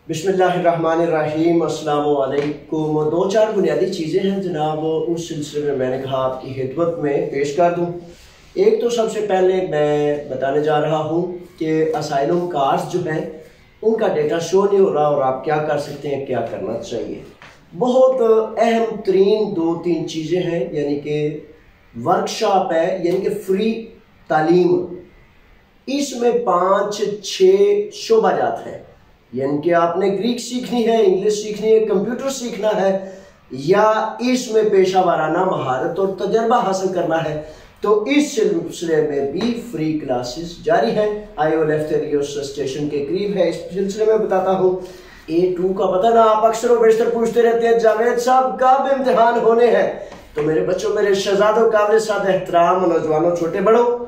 बिस्मिल्लाहिर्रहमानिर्रहीम, अस्सलाम वालेकुम। दो चार बुनियादी चीज़ें हैं जनाब, उस सिलसिले में मैंने कहा आपकी खिदमत में पेश कर दूं। एक तो सबसे पहले मैं बताने जा रहा हूं कि असाइलम कार्ड्स जो हैं उनका डेटा शो नहीं हो रहा और आप क्या कर सकते हैं, क्या करना चाहिए। बहुत अहम तरीन दो तीन चीज़ें हैं, यानी कि वर्कशॉप है, यानी कि फ्री तालीम। इसमें 5-6 शोबाजात हैं, यानी कि आपने ग्रीक सीखनी है, इंग्लिश सीखनी है, कंप्यूटर सीखना है, या इसमें पेशा वाराना महारत और तजर्बा हासिल करना है, तो इस सिलसिले में भी फ्री क्लासेस जारी हैं। आईओ लेफ्टेरियोस स्टेशन के करीब है। इस सिलसिले में बताता हूँ। A2 का पता ना, आप अक्सर और बेशतर पूछते रहते हैं जावेद साहब कब इम्तिहान होने हैं। तो मेरे बच्चों, मेरे शहजादों, काबिल साद एहतराम नौजवानों, छोटे बड़ों,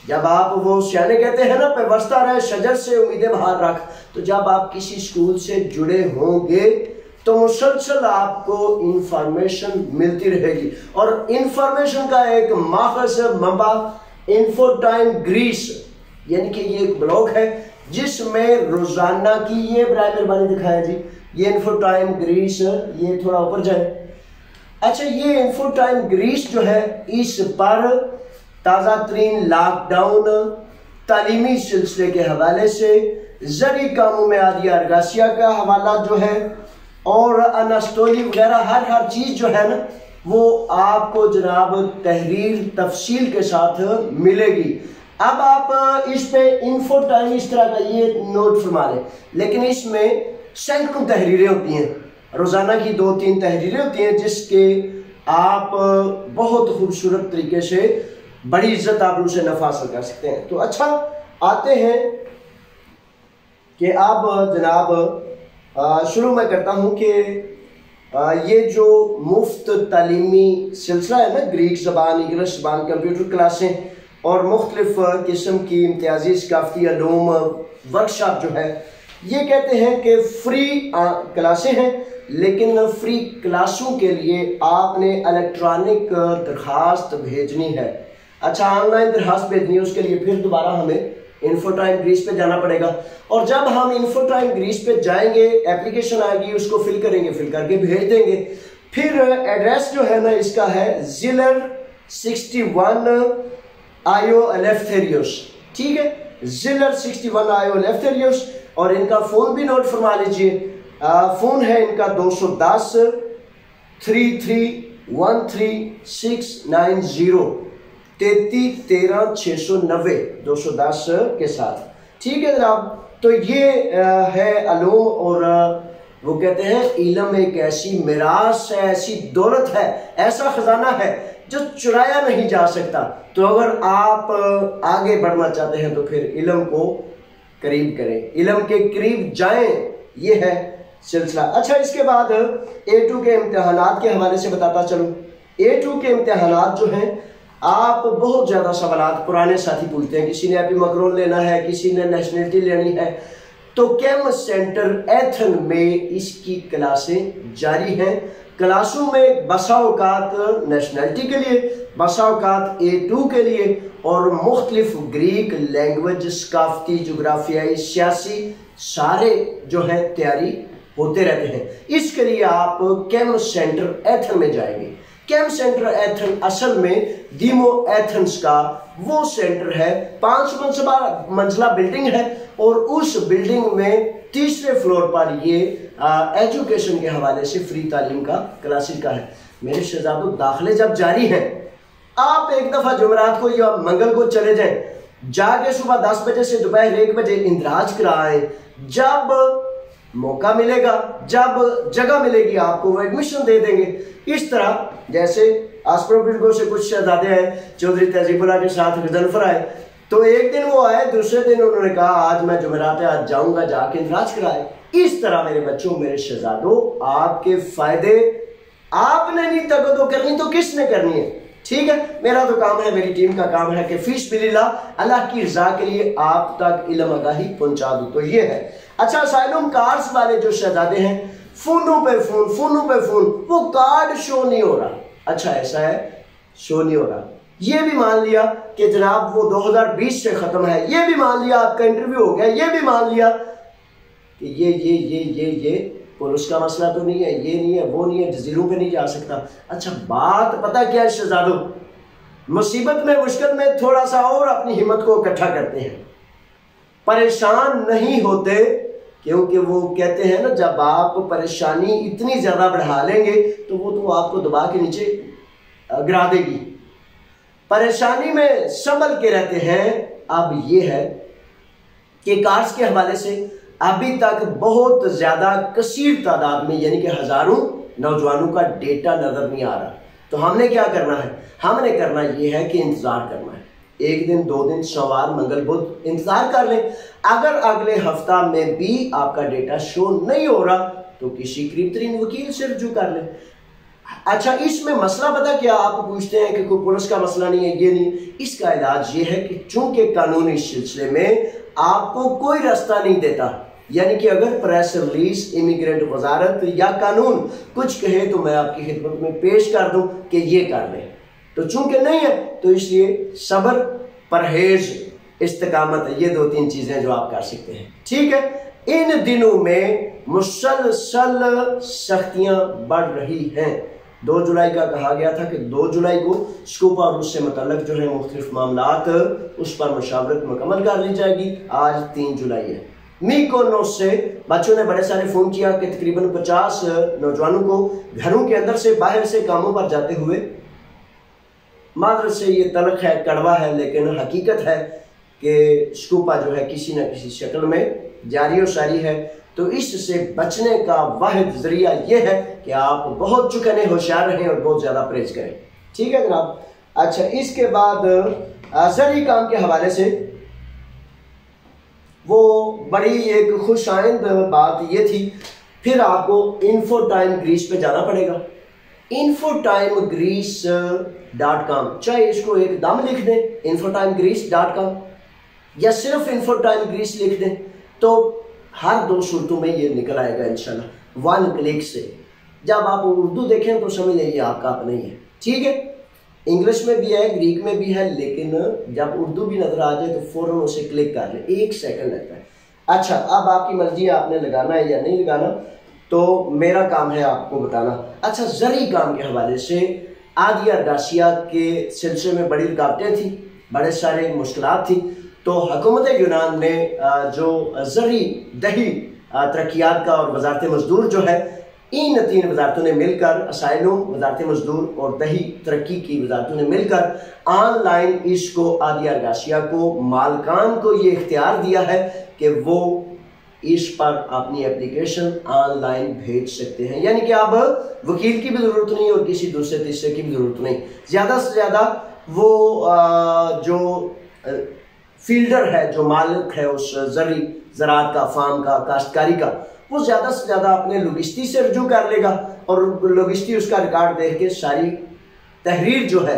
जब आप वो सियाने कहते हैं ना, पे बरसता रहे शजर से उम्मीदें बाहर रख, तो जब आप किसी स्कूल से जुड़े होंगे तो मुसलसल आपको इंफॉर्मेशन मिलती रहेगी। और इंफॉर्मेशन का एक माखज मंबा इन्फोटाइम ग्रीस, यानी कि ये एक ब्लॉग है जिसमें रोजाना की, ये बराए मेहरबानी दिखाया जी, ये इन्फोटाइम ग्रीस, ये थोड़ा ऊपर जाए। अच्छा, ये इन्फोटाइम ग्रीस जो है, इस पर ताज़ा तरीन लॉकडाउन, तालीमी सिलसिले के हवाले से, जरी कामों में आदिया अरगासिया का हवाला जो है, और अनास्टोली वगैरह हर चीज़ जो है ना, वो आपको जनाब तहरीर तफसील के साथ मिलेगी। अब आप इस पे इन्फो टाइम इस तरह का ये नोट फरमा लें, लेकिन इसमें सैकड़ों तहरीरें होती हैं, रोज़ाना की 2-3 तहरीरें होती हैं, जिसके आप बहुत खूबसूरत तरीके से बड़ी इज्जत आप उनसे नफा हासिल कर सकते हैं। तो अच्छा, आते हैं कि अब जनाब शुरू में करता हूं कि ये जो मुफ्त तालीमी सिलसिला है ना, ग्रीक ज़बान, इंग्लिश ज़बान, कंप्यूटर क्लासें और मुख्तलिफ किस्म की इम्तियाजी सकाफती अलूम वर्कशॉप जो है, ये कहते हैं कि फ्री क्लासें हैं, लेकिन फ्री क्लासों के लिए आपने इलेक्ट्रॉनिक दरखास्त भेजनी है। अच्छा, ऑनलाइन दरखास्त भेजनी है, उसके लिए फिर दोबारा हमें इन्फोटाइम ग्रीस पे जाना पड़ेगा। और जब हम इन्फोटाइम ग्रीस पे जाएंगे, एप्लीकेशन आएगी, उसको फिल करेंगे, फिल करके भेज देंगे। फिर एड्रेस जो है ना, इसका है जिलर 61 आयो एलेफ्थेरियोस, ठीक है, जिलर 61 आयो एलेफ्थेरियोस। और इनका फोन भी नोट फरमा लीजिए। फोन है इनका 210 3313 690 210 के साथ, ठीक है जनाब। तो ये है अलूम, और वो कहते हैं इल्म एक ऐसी मिरास है, ऐसी दौलत है, ऐसा खजाना है जो चुराया नहीं जा सकता। तो अगर आप आगे बढ़ना चाहते हैं तो फिर इल्म को करीब करें, इल्म के करीब जाएं, ये है सिलसिला। अच्छा, इसके बाद A2 के इम्तिहानात के हवाले से बताता चलूं। A2 के इम्तिहानात जो हैं, आप बहुत ज़्यादा सवाल पुराने साथी पूछते हैं, किसी ने एपी मकरोन लेना है, किसी ने नेशनलिटी लेनी है, तो कैम सेंटर एथन में इसकी क्लासें जारी हैं। क्लासों में बसा औकात नेशनलिटी के लिए, बसा औकात A2 के लिए, और मुख्तलिफ ग्रीक लैंग्वेज, सकाफती, जोग्राफियाई, सियासी सारे जो है तैयारी होते रहते हैं। इसके लिए आप कैम सेंटर एथन में जाएंगे। कैंप सेंटर एथन असल में दीमो एथेंस का वो सेंटर है, 5 मंजिला बिल्डिंग है, और उस बिल्डिंग में तीसरे फ्लोर पर ये एजुकेशन के हवाले से फ्री तालीम का क्लासेस का है। मेरे शहजादों, दाखिले जब जारी हैं, आप एक दफ़ा जुमेरात को या मंगल को चले जाएं, जाके सुबह 10 बजे से दोपहर 1 बजे इंदराज कराएं। जब मौका मिलेगा, जब जगह मिलेगी, आपको वो एडमिशन दे देंगे। इस तरह जैसे आसपास से कुछ शहजादे आए, चौधरी तहजीबुल्लाह के साथ गजनफर आए, तो एक दिन वो आए, दूसरे दिन उन्होंने कहा आज मैं जुमेरात है, आज जाऊंगा, जाके इंदराज कराए। इस तरह मेरे बच्चों, मेरे शहजादों, आपके फायदे आपने नहीं तगदो करनी तो किसने करनी है, ठीक है। मेरा तो काम है, मेरी टीम का काम है कि फीस बिलिल्लाह, अल्लाह की रजा के लिए आप तक इल्म आगाही पहुंचा दूं। तो ये है। अच्छा, असाइलम कार्ड्स वाले जो शहजादे हैं, फोनों पे फोन, वो कार्ड शो नहीं हो रहा। अच्छा, ऐसा है, शो नहीं हो रहा। ये भी मान लिया कि जनाब वो 2020 से खत्म है, ये भी मान लिया आपका इंटरव्यू हो गया, ये भी मान लिया, कि ये पुलिस का मसला तो नहीं है, ये नहीं है, वो नहीं है, जजीरों पे नहीं जा सकता। अच्छा बात पता क्या है शहजादों, मुसीबत में मुश्किल में थोड़ा सा और अपनी हिम्मत को इकट्ठा करते हैं, परेशान नहीं होते, क्योंकि वो कहते हैं ना जब आप परेशानी इतनी ज्यादा बढ़ा लेंगे तो वो तो आपको दबा के नीचे गिरा देगी। परेशानी में संभल के रहते हैं। अब ये है कि कार्ड्स के हवाले से अभी तक बहुत ज्यादा कसीर तादाद में यानी कि हजारों नौजवानों का डेटा नजर नहीं आ रहा। तो हमने क्या करना है, हमने करना यह है कि इंतजार करना है, एक दिन, 2 दिन, सोमवार, मंगल, बुध इंतजार कर लें। अगर अगले हफ्ता में भी आपका डेटा शो नहीं हो रहा तो किसी करीब तरीन वकील से रुजू कर लें। अच्छा इसमें मसला पता क्या, आप पूछते हैं कि कोई पुलिस का मसला नहीं है, ये नहीं, इसका इलाज ये है कि चूंकि कानून इस सिलसिले में आपको कोई रास्ता नहीं देता, यानी कि अगर प्रेस रिलीज, इमिग्रेंट वजारत या कानून कुछ कहे तो मैं आपकी खिदमत में पेश कर दूं कि ये कर लें, तो चूंकि नहीं है तो इसलिए सब्र, परहेज, इस्तिकामत, ये 2-3 चीजें जो आप कर सकते हैं। ठीक है। इन दिनों में मुसलसल सख्तियां बढ़ रही हैं। 2 जुलाई का कहा गया था कि 2 जुलाई को स्कूपा और उससे मुतल्लक जो है मुख्तलिफ मामलात उस पर मुशावरत मुकम्मल कर ली जाएगी। आज 3 जुलाई है। मीकोनोस से बच्चों ने बड़े सारे फोन किया कि तकरीबन 50 नौजवानों को घरों के अंदर से बाहर से कामों पर जाते हुए, मादर से ये तलख है, कड़वा है, लेकिन हकीकत है कि स्कूपा जो है किसी न किसी शक्ल में जारी और सारी है। तो इससे बचने का वाहिद जरिया यह है कि आप बहुत चुकने होशियार रहें और बहुत ज्यादा परहेज करें। ठीक है जनाब। अच्छा इसके बाद जरिए काम के हवाले से वो बड़ी एक खुशाइंद बात ये थी, फिर आपको इन्फो टाइम ग्रीस पे जाना पड़ेगा। infotimegreece.com, चाहे इसको एक दम लिख दें infotimegreece.com या सिर्फ infotimegreece लिख दें तो हर 2 सूरतों में ये निकल आएगा इंशाल्लाह 1 क्लिक से। जब आप उर्दू देखें तो समझ लीजिए आपका अपना ही है। ठीक है। इंग्लिश में भी है, ग्रीक में भी है, लेकिन जब उर्दू भी नजर आ जाए तो फौरन उसे क्लिक कर ले, 1 सेकंड लगता है। अच्छा अब आपकी मर्जी है, आपने लगाना है या नहीं लगाना, तो मेरा काम है आपको बताना। अच्छा जरिए काम के हवाले से आदिया गासिया के सिलसिले में बड़ी रुकावटें थी, बड़े सारे मुश्किलात थी। तो हुकूमत यूनान ने जो जरिए दही तरक्यात का और वजारत मजदूर जो है, इन 3 वजारतों ने मिलकर, असाइलम, वजारत मजदूर और दही तरक्की की वजारतों ने मिलकर ऑनलाइन इसको आदिया गासिया को, मालकान को ये इख्तियार दिया है कि वो इस पर अपनी एप्लीकेशन ऑनलाइन भेज सकते हैं। यानी कि अब वकील की भी जरूरत नहीं और किसी दूसरे तीसरे की भी जरूरत नहीं। ज्यादा से ज्यादा वो जो फील्डर है, जो मालिक है उस ज़राअत का, फार्म का, काश्तकारी का, वो ज्यादा से ज्यादा अपने लोगिस्टी से रुजू कर लेगा और लोगिस्टी उसका रिकॉर्ड देख के सारी तहरीर जो है,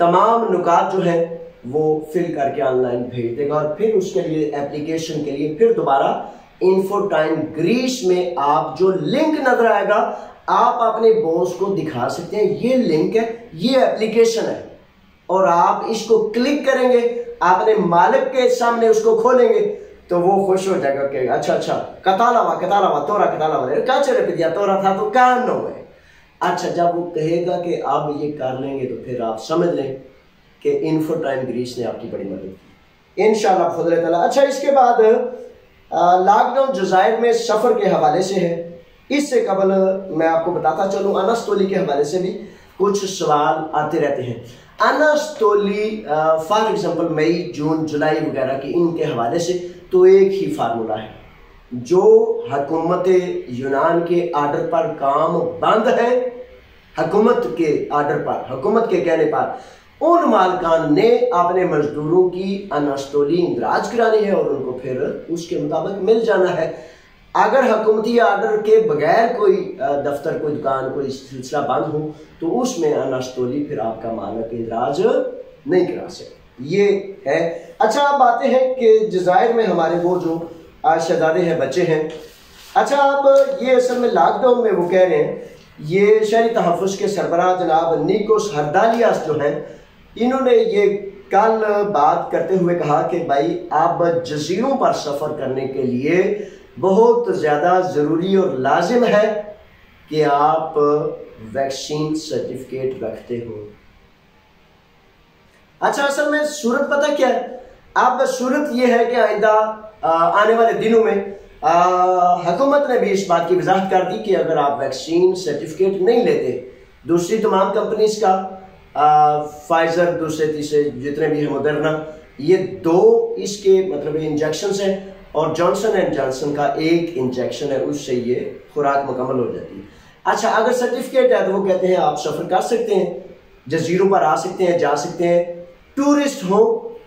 तमाम नुकात जो है वो फिल करके ऑनलाइन भेज देगा और फिर उसके लिए एप्लीकेशन के लिए फिर दोबारा इन्फो टाइम ग्रीस में आप जो लिंक नजर आएगा आप अपने बॉस को दिखा सकते हैं, ये लिंक है, ये एप्लीकेशन है, और आप इसको क्लिक करेंगे, अपने मालिक के सामने उसको खोलेंगे तो वो खुश हो जाएगा कि अच्छा कतालावा तोरा कतालावा काचरे पे दिया तोरा था तो कान हो गए। अच्छा जब वो कहेगा कि आप ये कर लेंगे तो फिर आप समझ लें कि इन्फो टाइम ग्रीस ने आपकी बड़ी मदद की इंशाल्लाह फजल तआला। अच्छा इसके बाद लॉकडाउन जज़ायर में सफर के हवाले से है। इससे कबल मैं आपको बताता चलूं अनस्तोली के हवाले से भी कुछ सवाल आते रहते हैं। अनस्तोली फॉर एग्जांपल मई, जून, जुलाई वगैरह की इनके हवाले से तो एक ही फार्मूला है, जो हुकूमत यूनान के आर्डर पर काम बंद है, हुकूमत के आर्डर पर, हुकूमत के कहने पर उन मालकान ने अपने मजदूरों की अनस्तोली इंदराज करानी है और उनको फिर उसके मुताबिक मिल जाना है। अगर हुकूमती आर्डर के बगैर कोई दफ्तर, कोई दुकान, कोई सिलसिला बंद हो तो उसमें अनस्तोली फिर आपका मालिक इंदराज नहीं करा सकते, ये है। अच्छा अब आते हैं कि जज़ायर में हमारे वो जो शहजादे हैं, बच्चे हैं। अच्छा अब ये असल में लॉकडाउन में वो कह रहे हैं, ये शहरी तहफ़्फ़ुज़ के सरबराह जनाब निकोस हरदालियास जो हैं, इन्होंने ये कल बात करते हुए कहा कि भाई अब जजीरों पर सफ़र करने के लिए बहुत ज़्यादा ज़रूरी और लाजिम है कि आप वैक्सीन सर्टिफिकेट रखते हो। अच्छा, असल में सूरत पता क्या है, अब सूरत ये है कि आइंदा आने वाले दिनों में हुकूमत ने भी इस बात की वजाहत कर दी कि अगर आप वैक्सीन सर्टिफिकेट नहीं लेते, दूसरी तमाम कंपनीज का फाइजर, दूसरे तीसरे जितने भी हैं, मॉडर्ना, ये 2 इसके मतलब इंजेक्शन हैं और जॉनसन एंड जॉनसन का 1 इंजेक्शन है, उससे ये खुराक मुकम्मल हो जाती है। अच्छा, अगर सर्टिफिकेट है तो वो कहते हैं आप सफ़र कर सकते हैं, जजीरों पर आ सकते हैं, जा सकते हैं, टूरिस्ट हो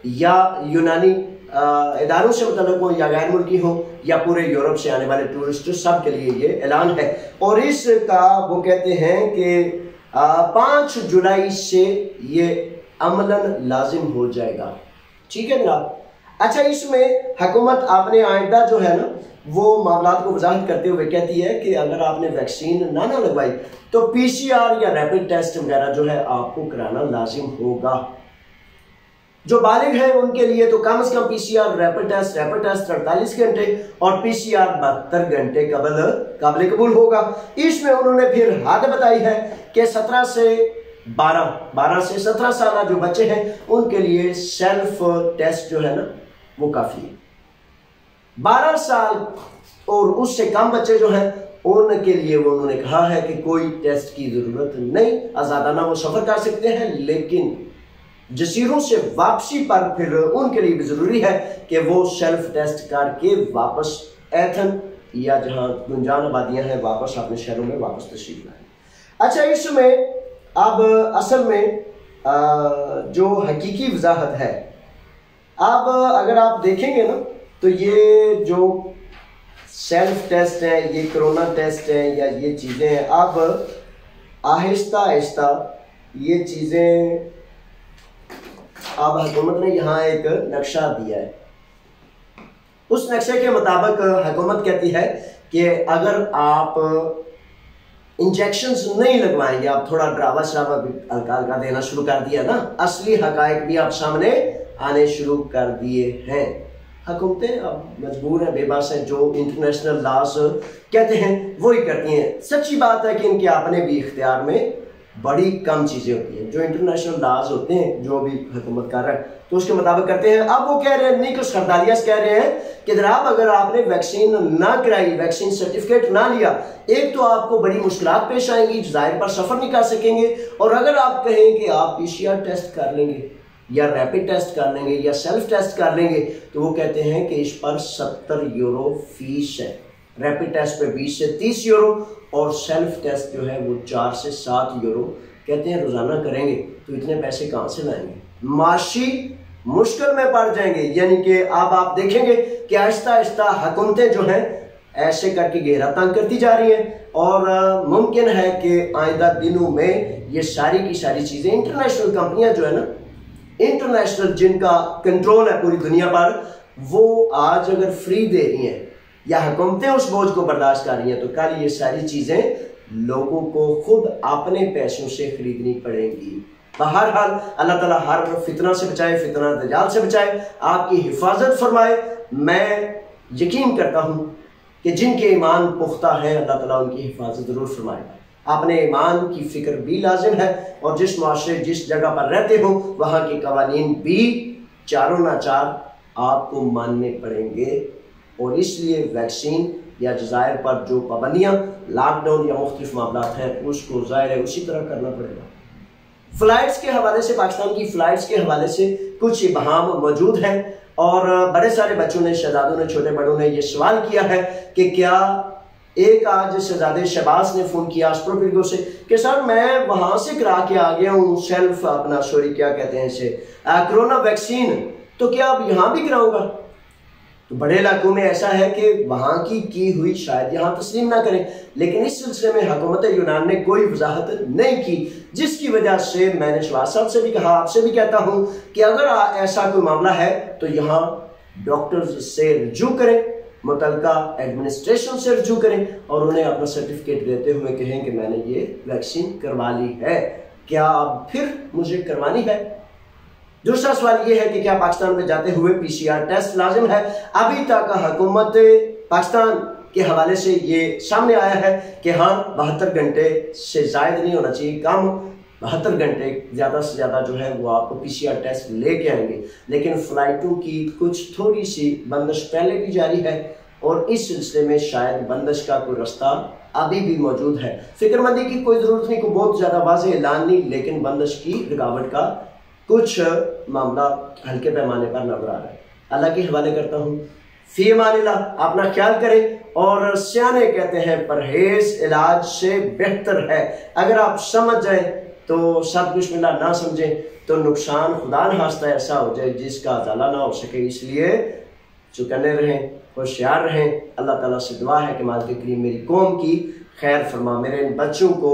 या यूनानी इदारों से मतलब हो या गैर मुल्की हो या पूरे यूरोप से आने वाले टूरिस्ट, सब के लिए ये ऐलान है। और इसका वो कहते हैं कि 5 जुलाई से ये अमलन लाजिम हो जाएगा। ठीक है जनाब। अच्छा, इसमें हुकूमत आपने आइंदा जो है ना वो मामलात को वजाहत करते हुए कहती है कि अगर आपने वैक्सीन ना लगवाई तो PCR या रैपिड टेस्ट वगैरह जो है आपको कराना लाजिम होगा। जो बालिग हैं उनके लिए तो कम से कम PCR, रैपिड टेस्ट 48 घंटे और PCR 72 घंटे काबिल कबूल होगा। इसमें उन्होंने फिर हद बताई है कि 17 से 17 साल जो बच्चे हैं उनके लिए सेल्फ टेस्ट जो है ना वो काफी है। 12 साल और उससे कम बच्चे जो हैं उनके लिए वो उन्होंने कहा है कि कोई टेस्ट की जरूरत नहीं, आजादाना वो सफर कर सकते हैं, लेकिन जजीरों से वापसी पर फिर उनके लिए भी जरूरी है कि वो सेल्फ टेस्ट करके वापस एथन या जहां गुंजान आबादियां हैं वापस अपने शहरों में वापस तशरीफ लाएं। अच्छा, इसमें अब असल में जो हकीकी वजाहत है, अब अगर आप देखेंगे ना तो ये जो सेल्फ टेस्ट है, ये कोरोना टेस्ट है या ये चीज़ें हैं, अब आहिस्ता आहिस्ता ये चीज़ें, अब हुकूमत ने यहाँ एक नक्शा दिया है। उस नक्शे के मुताबिक हुकूमत कहती है कि अगर आप इंजेक्शंस नहीं लगवाएंगे, आप थोड़ा ड्रावा श्रावा भी हल्का देना शुरू कर दिया ना, असली हकायक भी आप सामने आने शुरू कर दिए हैं। हुकूमतें अब मजबूर हैं, बेबस हैं, जो इंटरनेशनल लॉज कहते हैं वही करती हैं। सच्ची बात है कि इनके अपने भी इख्तियार में बड़ी कम चीज़ें होती हैं। जो इंटरनेशनल लॉज होते हैं जो भी हुकूमत कर रहा है तो उसके मुताबिक करते हैं। अब वो कह रहे हैं, नहीं कुछ खरदालियास कह रहे हैं कि जनाब अगर आपने वैक्सीन ना कराई, वैक्सीन सर्टिफिकेट ना लिया, एक तो आपको बड़ी मुश्किलात पेश आएंगी, जाहिर पर सफ़र नहीं कर सकेंगे, और अगर आप कहें कि आप PCR टेस्ट कर लेंगे या रैपिड टेस्ट कर लेंगे या सेल्फ टेस्ट कर लेंगे तो वो कहते हैं कि इस पर 70 यूरो फीस है। रैपिड टेस्ट पे 20 से 30 यूरो और सेल्फ टेस्ट जो है वो 4 से 7 यूरो कहते हैं रोजाना करेंगे तो इतने पैसे कहाँ से लाएंगे, माशी मुश्किल में पड़ जाएंगे। यानी कि अब आप देखेंगे कि आहिस्ता आहिस्ता हुकूमतें जो हैं ऐसे करके घेरा तंग करती जा रही हैं और मुमकिन है कि आइंदा दिनों में ये सारी की सारी चीज़ें इंटरनेशनल कंपनियां जो है ना, इंटरनेशनल जिनका कंट्रोल है पूरी दुनिया पर, वो आज अगर फ्री दे रही हैं या हुकूमतें उस बोझ को बर्दाश्त कर रही हैं तो कल ये सारी चीज़ें लोगों को खुद अपने पैसों से खरीदनी पड़ेंगी। बहरहाल अल्लाह ताला हर फितना से बचाए, फितना दजाल से बचाए, आपकी हिफाजत फरमाए। मैं यकीन करता हूँ कि जिनके ईमान पुख्ता है अल्लाह ताला उनकी हिफाजत ज़रूर फरमाएगा। अपने ईमान की फिक्र भी लाजिम है और जिस माशरे जिस जगह पर रहते हो वहाँ के कवानीन भी चारों नाचार आपको मानने पड़ेंगे और इसलिए वैक्सीन या जज़ायर पर जो पाबंदियाँ, लॉकडाउन या मुख्तलिफ मामलात हैं उसको ज़ाहिर है उसी तरह करना पड़ेगा। फ़्लाइट्स के हवाले से, पाकिस्तान की फ़्लाइट्स के हवाले से कुछ इबहाम मौजूद हैं और बड़े सारे बच्चों ने, शहजादों ने, छोटे बड़ों ने ये सवाल किया है कि क्या एक आज शहजादे शहबाज ने फ़ोन किया एस्ट्रोपिगो से कि सर मैं वहाँ से करा के आ गया हूँ सेल्फ अपना क्या कहते हैं इसे कोरोना वैक्सीन, तो क्या अब यहाँ भी कराऊंगा? तो बड़े इलाकों में ऐसा है कि वहाँ की हुई शायद यहाँ तस्लीम ना करें, लेकिन इस सिलसिले में हुकूमत यूनान ने कोई वजाहत नहीं की, जिसकी वजह से मैंने शहबाज साहब से भी कहा, आपसे भी कहता हूँ कि अगर ऐसा कोई मामला है तो यहाँ डॉक्टर्स से रजू करें, मुतलका एडमिनिस्ट्रेशन से रजू करें और उन्हें अपना सर्टिफिकेट देते हुए कहें कि मैंने ये वैक्सीन करवा ली है, क्या अब फिर मुझे करवानी है? दूसरा सवाल ये है कि क्या पाकिस्तान में जाते हुए PCR टेस्ट लाजिम है? अभी तक हुकूमत पाकिस्तान के हवाले से ये सामने आया है कि हाँ 72 घंटे से ज़ायद नहीं होना चाहिए, कम 72 घंटे ज़्यादा से ज़्यादा जो है वो आपको PCR टेस्ट लेके आएंगे। लेकिन फ़्लाइटों की कुछ थोड़ी सी बंदिश पहले भी जारी है और इस सिलसिले में शायद बंदिश का कोई रास्ता अभी भी मौजूद है। फिक्रमंदी की कोई ज़रूरत नहीं, कोई बहुत ज़्यादा वाज़ेह ऐलान नहीं, लेकिन बंदिश की रुकावट का कुछ मामला हल्के पैमाने पर नजर आ रहा है। अल्लाह के हवाले करता हूँ। फी अमानिल्लाह, अपना ख्याल करें। और सियाने कहते हैं परहेज इलाज से बेहतर है। अगर आप समझ जाए तो सब बिस्मिल्लाह, ना समझें तो नुकसान खुदा न खास्ता ऐसा हो जाए जिसका अजाला ना हो सके। इसलिए चौकन्ने रहें, होशियार रहें। अल्लाह ताला से दुआ है कि मालिक करीम मेरी कौम की खैर फरमा, मेरे इन बच्चों को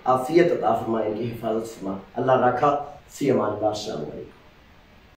आफियत अता फरमा, इनकी हिफाजत फरमा। अल्लाह रखा। फी अमानिल्लाह। अस्सलाम वालेकुम।